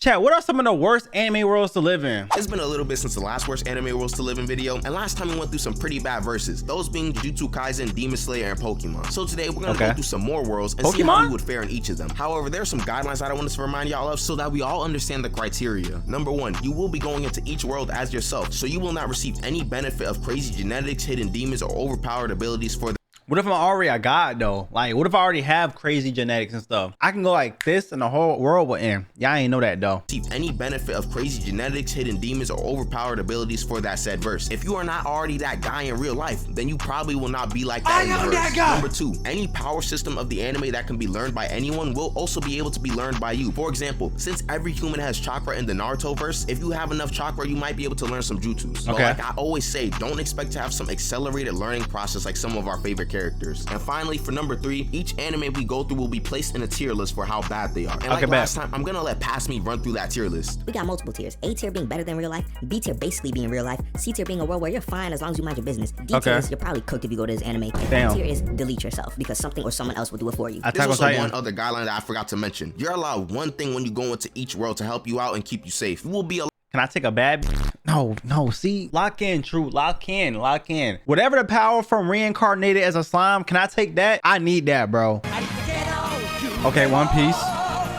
Chat, what are some of the worst anime worlds to live in? It's been a little bit since the last worst anime worlds to live in video, and last time we went through some pretty bad verses, those being Jujutsu Kaisen, Demon Slayer, and Pokemon. So today we're gonna go through some more worlds and see how we would fare in each of them. However, there are some guidelines that I want us to remind y'all of so that we all understand the criteria. Number 1, you will be going into each world as yourself, so you will not receive any benefit of crazy genetics, hidden demons, or overpowered abilities for the What if I'm already a god though? Like, what if I already have crazy genetics and stuff? I can go like this and the whole world will end. Y'all ain't know that though. Any benefit of crazy genetics, hidden demons, or overpowered abilities for that said verse. If you are not already that guy in real life, then you probably will not be like that in the verse. Number 2, any power system of the anime that can be learned by anyone will also be able to be learned by you. For example, since every human has chakra in the Naruto verse, if you have enough chakra, you might be able to learn some jutsus. But like I always say, don't expect to have some accelerated learning process like some of our favorite characters. And finally, for number 3, each anime we go through will be placed in a tier list for how bad they are. And like last time, I'm gonna let Past Me run through that tier list. We got multiple tiers. A tier being better than real life, B tier basically being real life, C tier being a world where you're fine as long as you mind your business, D tier is you're probably cooked if you go to this anime, and E tier is delete yourself because something or someone else will do it for you. There's also one other guideline that I forgot to mention. You're allowed one thing when you go into each world to help you out and keep you safe. You will be allowed. Can I take a bad? No, see, lock in, True, lock in. Whatever the power from reincarnated as a slime, can I take that? I need that, bro. Okay, One Piece.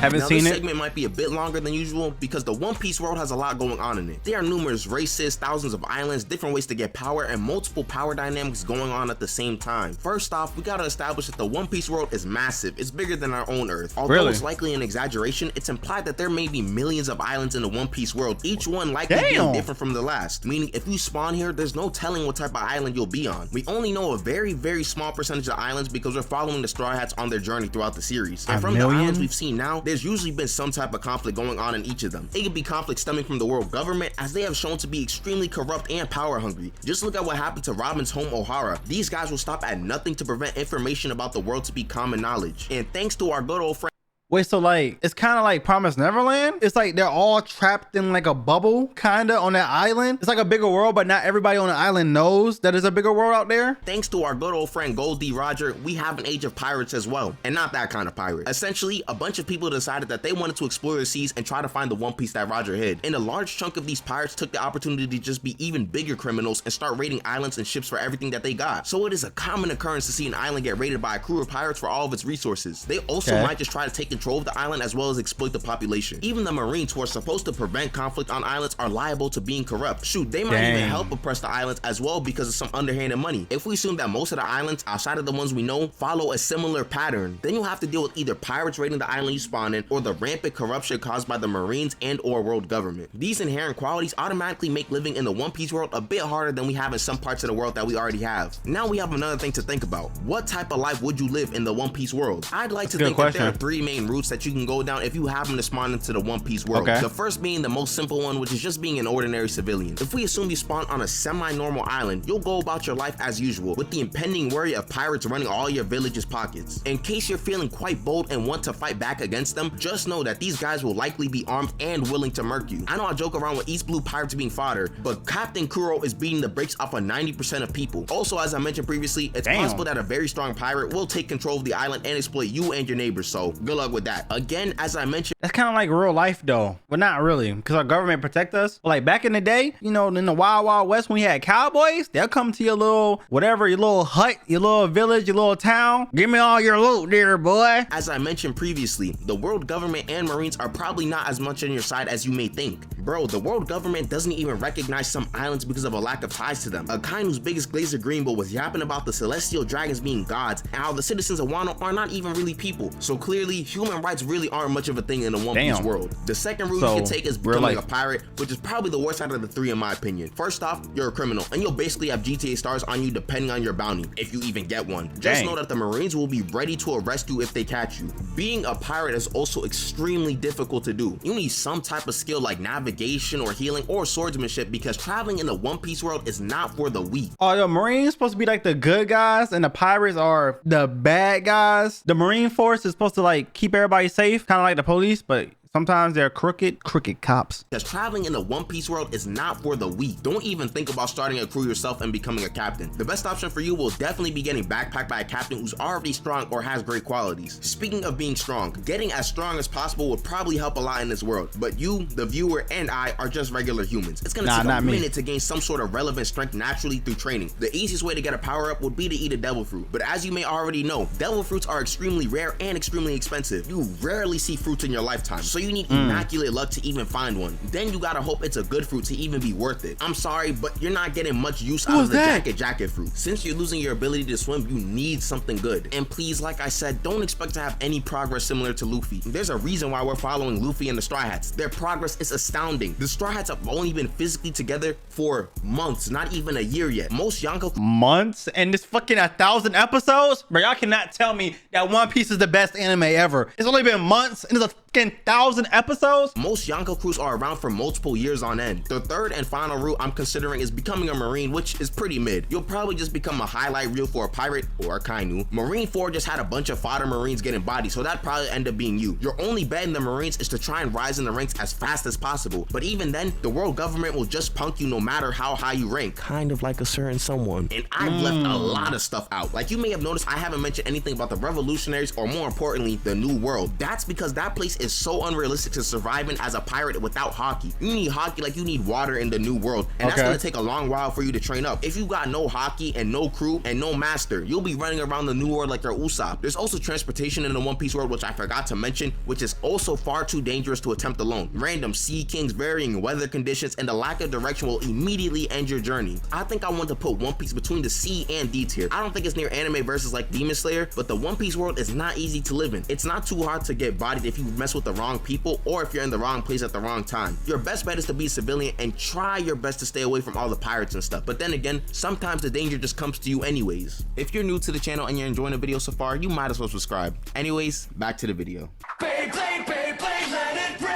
Haven't seen it. This segment might be a bit longer than usual because the One Piece world has a lot going on in it. There are numerous races, thousands of islands, different ways to get power, and multiple power dynamics going on at the same time. First off, we gotta establish that the One Piece world is massive. It's bigger than our own Earth. Although it's likely an exaggeration, it's implied that there may be millions of islands in the One Piece world, each one likely being different from the last. Meaning, if you spawn here, there's no telling what type of island you'll be on. We only know a very, very small percentage of islands because we're following the Straw Hats on their journey throughout the series. And from the islands we've seen now, there's usually been some type of conflict going on in each of them. It could be conflict stemming from the world government, as they have shown to be extremely corrupt and power hungry. Just look at what happened to Robin's home Ohara. These guys will stop at nothing to prevent information about the world to be common knowledge. And thanks to our good old friend. Wait, so like, it's kind of like Promised Neverland? It's like they're all trapped in like a bubble, kind of, on that island. It's like a bigger world, but not everybody on the island knows that there's a bigger world out there. Thanks to our good old friend Gold D. Roger, we have an age of pirates as well. And not that kind of pirate. Essentially, a bunch of people decided that they wanted to explore the seas and try to find the One Piece that Roger hid. And a large chunk of these pirates took the opportunity to just be even bigger criminals and start raiding islands and ships for everything that they got. So it is a common occurrence to see an island get raided by a crew of pirates for all of its resources. They also might just try to take control of the island as well as exploit the population. Even the Marines, who are supposed to prevent conflict on islands, are liable to being corrupt. Shoot, they might even help oppress the islands as well because of some underhanded money. If we assume that most of the islands, outside of the ones we know, follow a similar pattern, then you'll have to deal with either pirates raiding the island you spawn in, or the rampant corruption caused by the Marines and or world government. These inherent qualities automatically make living in the One Piece world a bit harder than we have in some parts of the world that we already have. Now we have another thing to think about. What type of life would you live in the One Piece world? I'd like to think that there are 3 main routes that you can go down if you happen to spawn into the One Piece world. The first being the most simple one, which is just being an ordinary civilian. If we assume you spawn on a semi-normal island, you'll go about your life as usual, with the impending worry of pirates running all your village's pockets. In case you're feeling quite bold and want to fight back against them, just know that these guys will likely be armed and willing to murk you. I know I joke around with East Blue pirates being fodder, but Captain Kuro is beating the brakes off of 90% of people. Also, as I mentioned previously, it's possible that a very strong pirate will take control of the island and exploit you and your neighbors, so good luck with that. Again, as I mentioned, that's kind of like real life though, but not really, because our government protect us. But like back in the day, you know, in the wild west, when you had cowboys, they'll come to your little whatever, your little hut, your little village, your little town. Give me all your loot there, boy. As I mentioned previously, the world government and Marines are probably not as much on your side as you may think. Bro, the world government doesn't even recognize some islands because of a lack of ties to them. A kind whose biggest glazer greenbow was yapping about the celestial dragons being gods and how the citizens of Wano are not even really people. So clearly, human rights really aren't much of a thing in the One Piece world. The second route you can take is becoming a pirate, which is probably the worst out of the 3 in my opinion. First off, you're a criminal, and you'll basically have GTA stars on you depending on your bounty, if you even get one. Just know that the Marines will be ready to arrest you if they catch you. Being a pirate is also extremely difficult to do. You need some type of skill like navigation or healing or swordsmanship, because traveling in the One Piece world is not for the weak. Are the Marines supposed to be like the good guys and the pirates are the bad guys? The Marine force is supposed to like keep everybody safe, kind of like the police, but Sometimes they're crooked cops. Because traveling in the One Piece world is not for the weak. Don't even think about starting a crew yourself and becoming a captain. The best option for you will definitely be getting backpacked by a captain who's already strong or has great qualities. Speaking of being strong, getting as strong as possible would probably help a lot in this world, but you, the viewer, and I are just regular humans. It's gonna take a minute to gain some sort of relevant strength naturally through training. The easiest way to get a power up would be to eat a devil fruit, but as you may already know, devil fruits are extremely rare and extremely expensive. You rarely see fruits in your lifetime, so you need immaculate luck to even find one. Then you gotta hope it's a good fruit to even be worth it. I'm sorry, but you're not getting much use out of the jacket fruit. Since you're losing your ability to swim, you need something good. And please, like I said, don't expect to have any progress similar to Luffy. There's a reason why we're following Luffy and the Straw Hats. Their progress is astounding. The Straw Hats have only been physically together for months, not even a year yet. Most Yonko months and this fucking 1,000 episodes, bro. Y'all cannot tell me that One Piece is the best anime ever. It's only been months and there's a fucking 1,000 episodes. Most Yonko crews are around for multiple years on end. The third and final route I'm considering is becoming a Marine, which is pretty mid. You'll probably just become a highlight reel for a pirate or a Kainu. Marine 4 just had a bunch of fodder Marines getting bodied, so that'd probably end up being you. Your only bet in the Marines is to try and rise in the ranks as fast as possible. But even then, the world government will just punk you no matter how high you rank. Kind of like a certain someone. And I've left a lot of stuff out. Like you may have noticed, I haven't mentioned anything about the revolutionaries or more importantly, the New World. That's because that place is so unrealistic to surviving as a pirate without hockey. You need hockey like you need water in the New World. And that's gonna take a long while for you to train up. If you got no hockey and no crew and no master, you'll be running around the New World like you're Usopp. There's also transportation in the One Piece world, which I forgot to mention, which is also far too dangerous to attempt alone. Random sea kings, varying weather conditions, and the lack of direction will immediately end your journey. I think I want to put One Piece between the C and D tier. I don't think it's near anime versus like Demon Slayer, but the One Piece world is not easy to live in. It's not too hard to get bodied if you mess with the wrong people or if you're in the wrong place at the wrong time. Your best bet is to be a civilian and try your best to stay away from all the pirates and stuff. But then again, sometimes the danger just comes to you anyways. If you're new to the channel and you're enjoying the video so far, you might as well subscribe. Anyways, back to the video.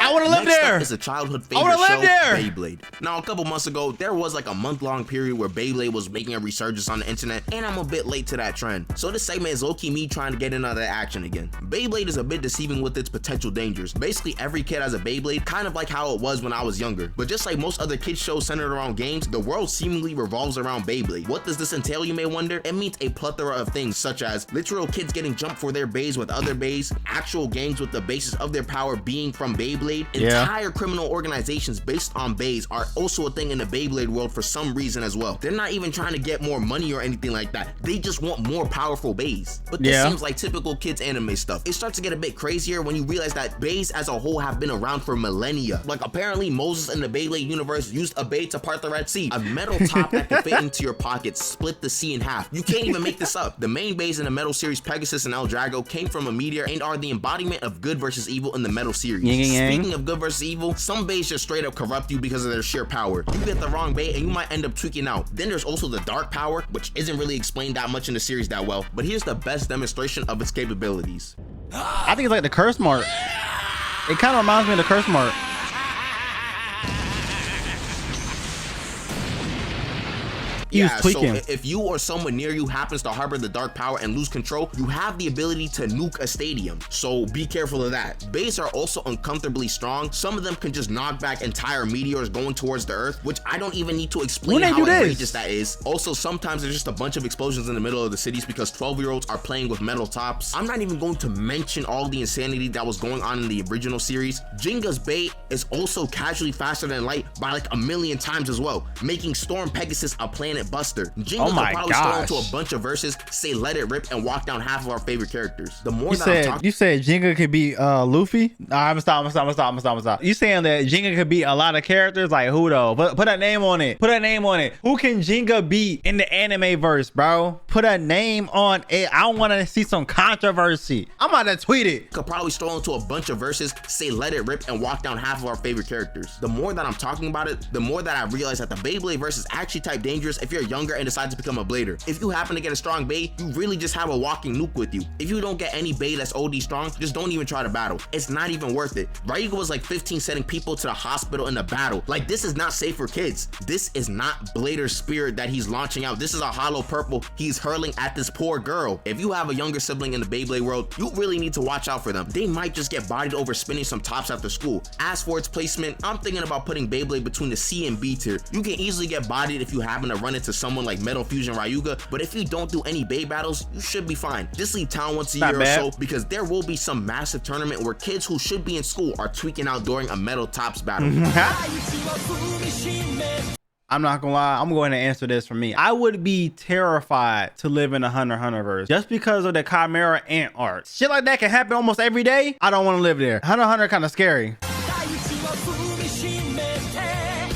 I want to live there. It's a childhood favorite show, Beyblade. Now, a couple months ago, there was like a month-long period where Beyblade was making a resurgence on the internet, and I'm a bit late to that trend. So this segment is low-key me trying to get in on that action again. Beyblade is a bit deceiving with its potential dangers. Basically, every kid has a Beyblade, kind of like how it was when I was younger. But just like most other kids shows centered around games, the world seemingly revolves around Beyblade. What does this entail, you may wonder? It means a plethora of things, such as literal kids getting jumped for their bays with other bays, actual games with the basis of their power being from Beyblade. Entire criminal organizations based on bays are also a thing in the Beyblade world for some reason as well. They're not even trying to get more money or anything like that. They just want more powerful bays. But this seems like typical kids anime stuff. It starts to get a bit crazier when you realize that bays as a whole have been around for millennia. Like apparently Moses in the Beyblade universe used a bay to part the Red Sea. A metal top that can fit into your pocket split the sea in half. You can't even make this up. The main bays in the Metal series, Pegasus and El Drago, came from a meteor and are the embodiment of good versus evil in the Metal series. Speaking of good versus evil, some bays just straight up corrupt you because of their sheer power. You get the wrong bay and you might end up tweaking out. Then there's also the dark power, which isn't really explained that much in the series that well, but here's the best demonstration of its capabilities. I think it's like the curse mark. It kind of reminds me of the curse mark. Yeah, so if you or someone near you happens to harbor the dark power and lose control, you have the ability to nuke a stadium. So be careful of that. Bays are also uncomfortably strong. Some of them can just knock back entire meteors going towards the earth, which I don't even need to explain how outrageous that is. Also, sometimes there's just a bunch of explosions in the middle of the cities because 12-year-olds are playing with metal tops. I'm not even going to mention all the insanity that was going on in the original series. Jinga's Bay is also casually faster than light by like 1,000,000 times as well, making Storm Pegasus a planet buster. Jinga could probably throw into a bunch of verses, say let it rip, and walk down half of our favorite characters. The more you said Jinga could be Luffy? I'm gonna stop. You saying that Jinga could beat a lot of characters? Like who though? Put a name on it. Who can Jinga beat in the anime verse, bro? Put a name on it. I want to see some controversy. I'm about to tweet it. Could probably throw into a bunch of verses, say let it rip, and walk down half of our favorite characters. The more that I'm talking about it, the more that I realize that the Beyblade verse is actually type dangerous if you're younger and decide to become a blader. If you happen to get a strong bae, you really just have a walking nuke with you. If you don't get any bae that's OD strong, just don't even try to battle. It's not even worth it. Ryuga was like 15 sending people to the hospital in the battle. Like, this is not safe for kids. This is not Blader's spirit that he's launching out. This is a hollow purple he's hurling at this poor girl. If you have a younger sibling in the Beyblade world, you really need to watch out for them. They might just get bodied over spinning some tops after school. As for its placement, I'm thinking about putting Beyblade between the C and B tier. You can easily get bodied if you happen to run into someone like Metal Fusion Ryuga, but if you don't do any bae battles, you should be fine. Just leave town once a year or so, because there will be some massive tournament where kids who should be in school are tweaking out during a Metal Tops battle. I'm not gonna lie, I'm going to answer this for me. I would be terrified to live in a Hunter x Hunter verse just because of the Chimera ant art. Shit like that can happen almost every day. I don't want to live there. Hunter x Hunter kind of scary.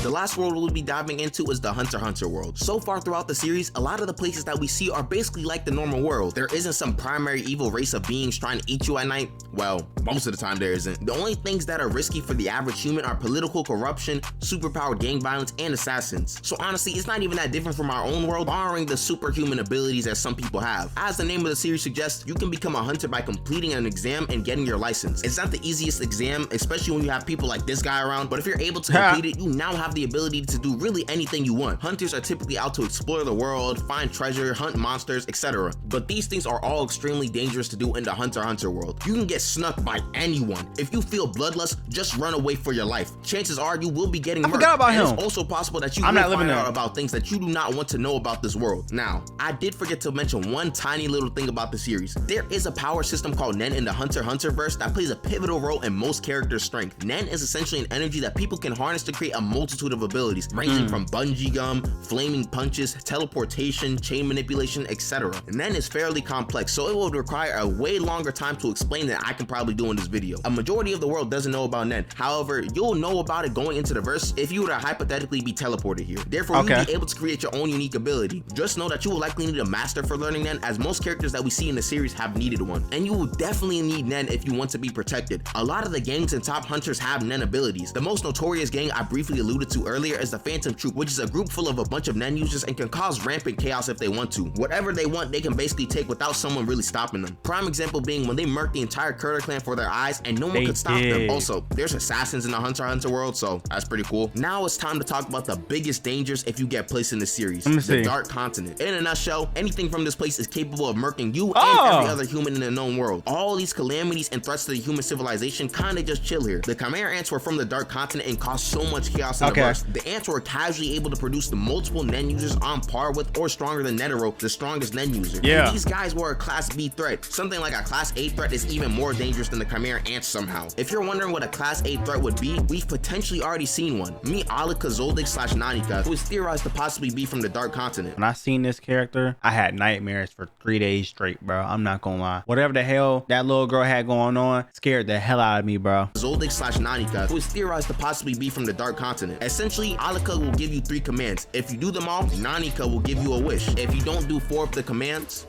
The last world we'll be diving into is the Hunter x Hunter world. So far throughout the series, a lot of the places that we see are basically like the normal world. There isn't some primary evil race of beings trying to eat you at night. Well, most of the time there isn't. The only things that are risky for the average human are political corruption, superpowered gang violence, and assassins. So honestly, it's not even that different from our own world, barring the superhuman abilities that some people have. As the name of the series suggests, you can become a hunter by completing an exam and getting your license. It's not the easiest exam, especially when you have people like this guy around, but if you're able to complete it, you now have the ability to do really anything you want. Hunters are typically out to explore the world, find treasure, hunt monsters, etc. But these things are all extremely dangerous to do in the Hunter x Hunter world. You can get snuck by anyone. If you feel bloodlust, just run away for your life. Chances are you will be getting murdered. I forgot about him. It's also possible that you will find out about things that you do not want to know about this world. Now, I did forget to mention one tiny little thing about the series. There is a power system called Nen in the Hunter x Hunter verse that plays a pivotal role in most characters' strength. Nen is essentially an energy that people can harness to create a multitude of abilities, ranging from bungee gum, flaming punches, teleportation, chain manipulation, etc. Nen is fairly complex, so it would require a way longer time to explain than I can probably do in this video. A majority of the world doesn't know about Nen. However, you'll know about it going into the verse if you were to hypothetically be teleported here. Therefore, you'll be able to create your own unique ability. Just know that you will likely need a master for learning Nen, as most characters that we see in the series have needed one. And you will definitely need Nen if you want to be protected. A lot of the gangs and top hunters have Nen abilities. The most notorious gang I briefly alluded to earlier is the Phantom Troop, which is a group full of a bunch of Nen users and can cause rampant chaos if they want to. Whatever they want, they can basically take without someone really stopping them. Prime example being when they murked the entire Kurta clan for their eyes and no one could stop them. Also, there's assassins in the Hunter x Hunter world, so that's pretty cool. Now it's time to talk about the biggest dangers if you get placed in the series. The Dark Continent. In a nutshell, anything from this place is capable of murking you and every other human in the known world. All these calamities and threats to the human civilization kinda just chill here. The Chimera ants were from the Dark Continent and caused so much chaos in the verse. The ants were casually able to produce the multiple Nen users on par with or stronger than Netero, the strongest Nen user. And these guys were a class B threat. Something like a class A threat is even more dangerous than the Chimera ants somehow. If you're wondering what a class A threat would be, we've potentially already seen one. Meet Alika Zoldyck / Nanika, who is theorized to possibly be from the Dark Continent. When I seen this character, I had nightmares for 3 days straight, bro. I'm not gonna lie. Whatever the hell that little girl had going on scared the hell out of me, bro. Zoldyck / Nanika, who is theorized to possibly be from the Dark Continent. Essentially, Alika will give you 3 commands. If you do them all, Nanika will give you a wish. If you don't do 4 of the commands,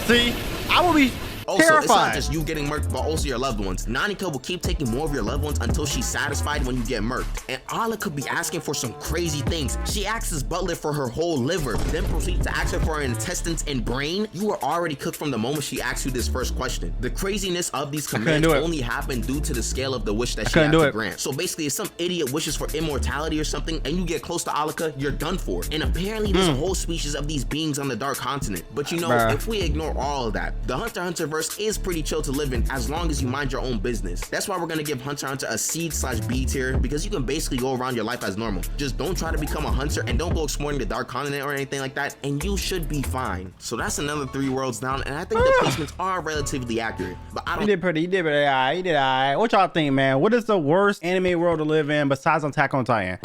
see, I will be terrified. It's not just you getting murked, but also your loved ones. Nanika will keep taking more of your loved ones until she's satisfied when you get murked. And Ala could be asking for some crazy things. She asks his butler for her whole liver, then proceeds to ask her for her intestines and brain. You are already cooked from the moment she asks you this first question. The craziness of these commands only happen due to the scale of the wish that she has to grant. So basically, if some idiot wishes for immortality or something, and you get close to Alika, you're done for. And apparently, there's a whole species of these beings on the Dark Continent. But you know, if we ignore all of that, the Hunter x Hunter verse is pretty chill to live in as long as you mind your own business. That's why we're gonna give Hunter x Hunter a C/B tier, because you can basically go around your life as normal. Just don't try to become a hunter and don't go exploring the Dark Continent or anything like that, and you should be fine. So that's another 3 worlds down, and I think the placements are relatively accurate. But I don't. You did alright. What y'all think, man? What is the worst anime world to live in besides Attack on Titan?